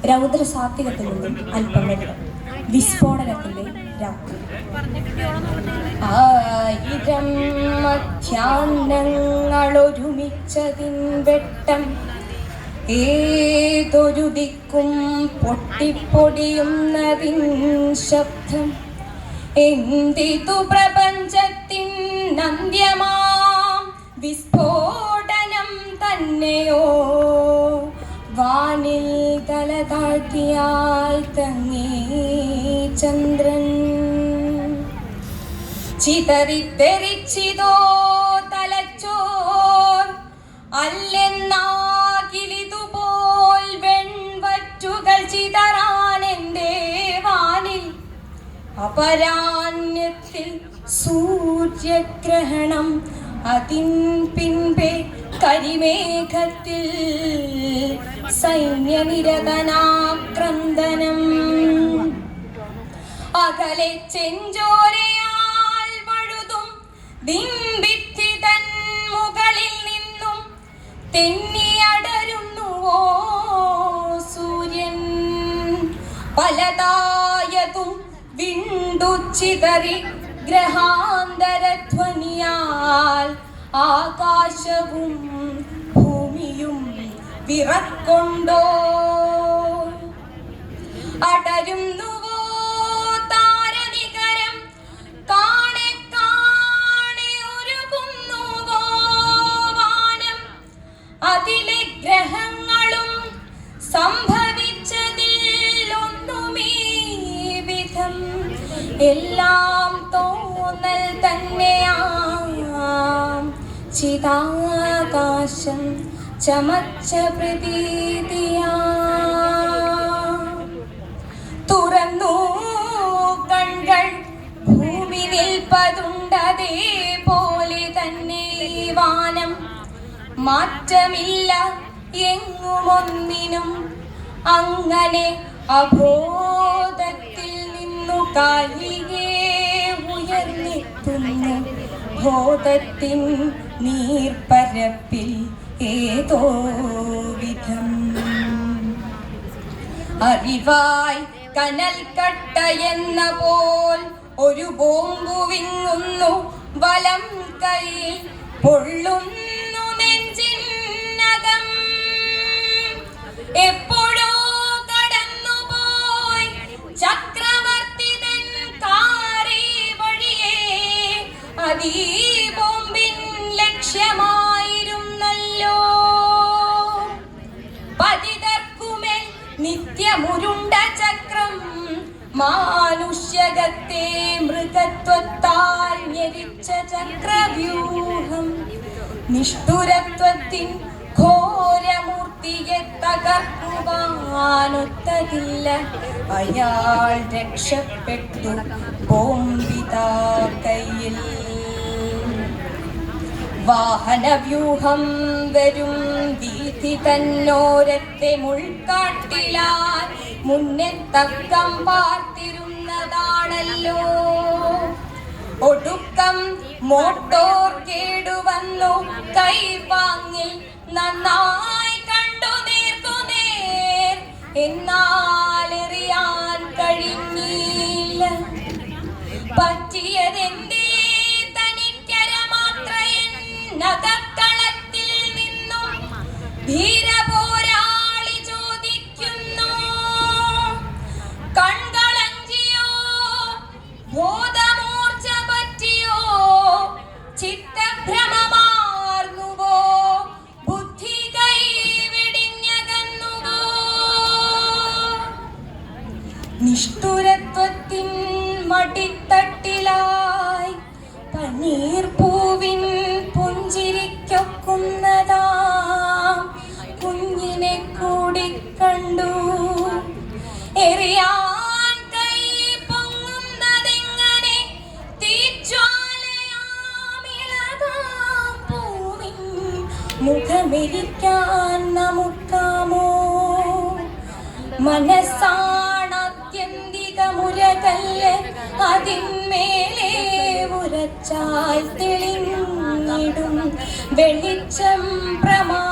രൗദ്രസാത്വികത്തിൽ നിന്നും അല്പം വെള്ളം. വിസ്ഫോടനത്തിന്റെ രാത്രി. ആയിരം മധ്യാഹ്നങ്ങളൊരുമിച്ചതിൻ വെട്ടം ഏതൊരു ദിക്കും പൊട്ടിപ്പൊടിയുന്നതിൻ ശബ്ദം. എന്തിതു പ്രപഞ്ചത്തിൻ അന്ത്യമാം വിസ്ഫോടനം തന്നെയോ? വാനിൽ തല താഴ്ത്തിയായി തങ്ങി ചന്ദ്രൻ. ചിതറിത്തെറിച്ചിതോ തലച്ചോർ അല്ലെന്നാകിലിതുപോൽ വെൺവറ്റുകൾ ചിതറാനെന്റെ വാനിൽ. അപരാന്യത്തിൽ സൂര്യഗ്രഹണം, അതിൻ പിൻപേ കരിമേഘത്തിൽ സൈന്യനിരതനാക്രന്ദനം. അകലെ ചെഞ്ചോരയാൽ വഴുതും ബിംബിത്തി തൻ മുകളിൽ നിന്നും തെന്നിയടരുന്നുവോ സൂര്യൻ. പലതായതും വിണ്ടുച്ചിതറി ഗ്രഹാന്തരധ്വനിയാൽ ആകാശവും ഭൂമിയും വിറക്കൊണ്ടോ? അടരുന്നുവോ താരനികരം, കാണെ കാണെ ഒരുകുന്നുവോ വാനം. അതിലെ ഗ്രഹങ്ങളും സംഭവിച്ചതിൽ ഒന്നുമീ വിധം. എല്ലാം തോന്നൽ തന്നെയാം, ചിതാകാശം ചമച്ച പ്രതീതിയാ. തുറന്നു കൺകൾ, ഭൂമി നിൽപ്പതുണ്ടതേപോലെ തന്നെ വാനം. മാറ്റമില്ല എങ്ങുമൊന്നിനും. അങ്ങനെ അബോധത്തിൽ നിന്നു കാലികെ ഉയർന്നെത്തുന്നു ബോധത്തിൻ നീർപ്പരപ്പിൽ ഏതോ വിധം. അറിവായി കനൽ കട്ടയെന്ന പോൽ ഒരു ബോംബു വിങ്ങുന്നു വലം കൈയിൽ, പൊള്ളുന്നു നെഞ്ചിനകം. എപ്പോഴോ കടന്നുപോയി ചക്രവർത്തിതൻ കാരേ വഴിയേ. അതീ ബോംബിൻ ലക്ഷ്യമായിരുന്നല്ലോ. പതിതർക്കുമേൽ നിത്യമുരുണ്ട ചക്രം, മാനുഷ്യകത്തെ മൃഗത്വത്താൽ ഞെരിച്ച ചക്രവ്യൂഹം. നിഷ്ഠുരത്വത്തിൻ ഘോരമൂർത്തിയെ തകർക്കുവാനൊത്തതില്ല. അയാൾ രക്ഷപ്പെട്ടു ബോംബിതാ കയ്യിൽ. വാഹനവ്യൂഹം വരും വീഥി തന്നോരത്തെ മുൾക്കാട്ടിലാൽ മുന്നേ തക്കം പാർത്തിരുന്നതാണല്ലോ. ഒടുക്കം മോട്ടോർ കേടുവന്നു കൈവാങ്ങിൽ നന്നായി കണ്ടു നേർക്കുനേർ. എന്നാലെറിയാൻ കഴിഞ്ഞില്ല. പറ്റിയതെന്തേ നഗക്കളത്തിൽ നിന്നും ധീരപോരാളി ചോദിക്കുന്നു. കൺകളഞ്ചിയോ, ബോധമൂർച്ച പറ്റിയോ, ചിത്തഭ്രമമാർന്നുവോ, ബുദ്ധി കൈവിടിഞ്ഞകന്നുവോ? നിഷ്ഠുരത്വത്തിൻ മടിത്തട്ടിലായി പനീർ പൂവിൻ പുഞ്ചിരിക്കൊക്കുന്നതാം കുഞ്ഞിനെ കൂടി കണ്ടു. എറിയാൻ കൈ പൊങ്ങുന്നതെങ്ങനെ? തീജ്വാലയാമിളകാം പൂവിൻ മുഖമെരിക്കാൻ നമുക്കാമോ? മനസ്സാണത്യന്തിക മുരകല്ല്, അതിന്മേലെ ഉരച്ചാൽ തെളിഞ്ഞിടും വെളിച്ചം പ്രമാ